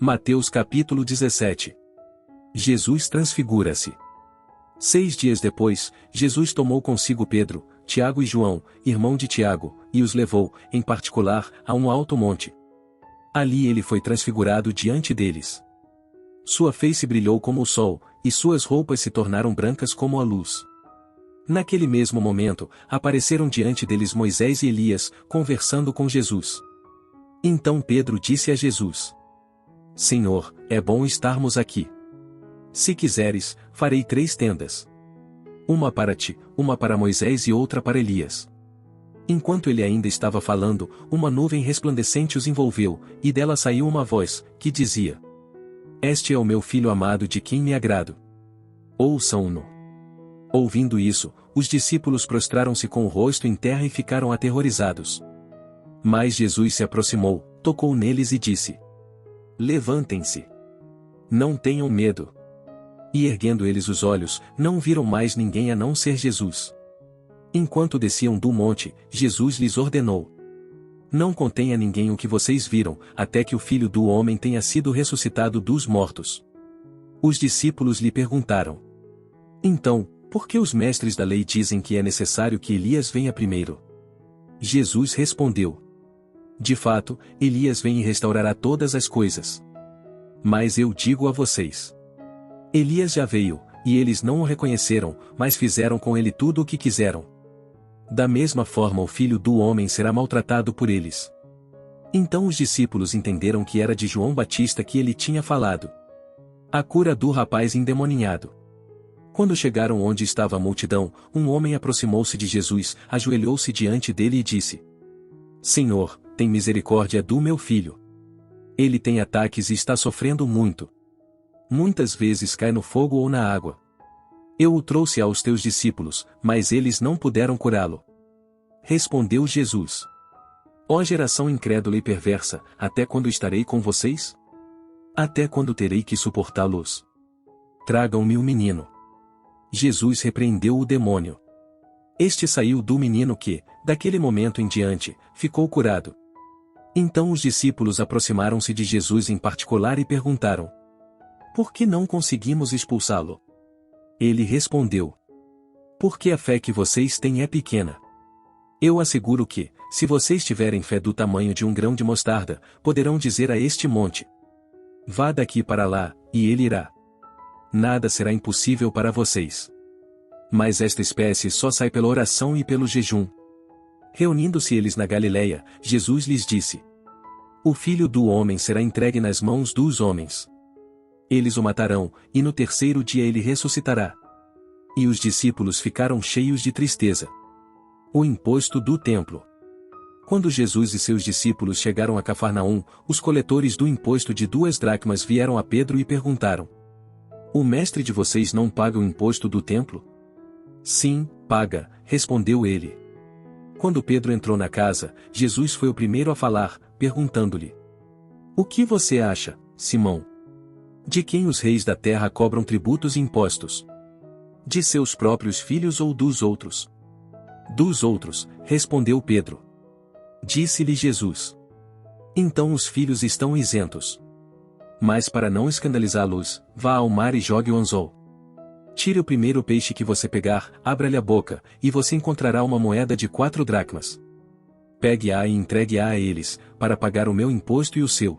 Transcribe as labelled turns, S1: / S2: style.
S1: Mateus capítulo 17. Jesus transfigura-se. 6 dias depois, Jesus tomou consigo Pedro, Tiago e João, irmão de Tiago, e os levou, em particular, a um alto monte. Ali ele foi transfigurado diante deles. Sua face brilhou como o sol, e suas roupas se tornaram brancas como a luz. Naquele mesmo momento, apareceram diante deles Moisés e Elias, conversando com Jesus. Então Pedro disse a Jesus: Senhor, é bom estarmos aqui. Se quiseres, farei 3 tendas. Uma para ti, uma para Moisés e outra para Elias. Enquanto ele ainda estava falando, uma nuvem resplandecente os envolveu, e dela saiu uma voz, que dizia: Este é o meu filho amado de quem me agrado. Ouçam-no. Ouvindo isso, os discípulos prostraram-se com o rosto em terra e ficaram aterrorizados. Mas Jesus se aproximou, tocou neles e disse: Levantem-se. Não tenham medo. E erguendo eles os olhos, não viram mais ninguém a não ser Jesus. Enquanto desciam do monte, Jesus lhes ordenou: Não contem a ninguém o que vocês viram, até que o Filho do Homem tenha sido ressuscitado dos mortos. Os discípulos lhe perguntaram: Então, por que os mestres da lei dizem que é necessário que Elias venha primeiro? Jesus respondeu: De fato, Elias vem e restaurará todas as coisas. Mas eu digo a vocês: Elias já veio, e eles não o reconheceram, mas fizeram com ele tudo o que quiseram. Da mesma forma o Filho do Homem será maltratado por eles. Então os discípulos entenderam que era de João Batista que ele tinha falado. A cura do rapaz endemoninhado. Quando chegaram onde estava a multidão, um homem aproximou-se de Jesus, ajoelhou-se diante dele e disse: Senhor, tem misericórdia do meu filho. Ele tem ataques e está sofrendo muito. Muitas vezes cai no fogo ou na água. Eu o trouxe aos teus discípulos, mas eles não puderam curá-lo. Respondeu Jesus: Ó geração incrédula e perversa, até quando estarei com vocês? Até quando terei que suportá-los? Tragam-me o menino. Jesus repreendeu o demônio. Este saiu do menino que, daquele momento em diante, ficou curado. Então os discípulos aproximaram-se de Jesus em particular e perguntaram: Por que não conseguimos expulsá-lo? Ele respondeu: Porque a fé que vocês têm é pequena. Eu asseguro que, se vocês tiverem fé do tamanho de um grão de mostarda, poderão dizer a este monte: Vá daqui para lá, e ele irá. Nada será impossível para vocês. Mas esta espécie só sai pela oração e pelo jejum. Reunindo-se eles na Galileia, Jesus lhes disse: O Filho do Homem será entregue nas mãos dos homens. Eles o matarão, e no 3º dia ele ressuscitará. E os discípulos ficaram cheios de tristeza. O imposto do templo. Quando Jesus e seus discípulos chegaram a Cafarnaum, os coletores do imposto de 2 dracmas vieram a Pedro e perguntaram: O mestre de vocês não paga o imposto do templo? Sim, paga, respondeu ele. Quando Pedro entrou na casa, Jesus foi o primeiro a falar, perguntando-lhe: O que você acha, Simão? De quem os reis da terra cobram tributos e impostos? De seus próprios filhos ou dos outros? Dos outros, respondeu Pedro. Disse-lhe Jesus: Então os filhos estão isentos. Mas para não escandalizá-los, vá ao mar e jogue o anzol. Tire o primeiro peixe que você pegar, abra-lhe a boca, e você encontrará uma moeda de 4 dracmas. Pegue-a e entregue-a a eles, para pagar o meu imposto e o seu.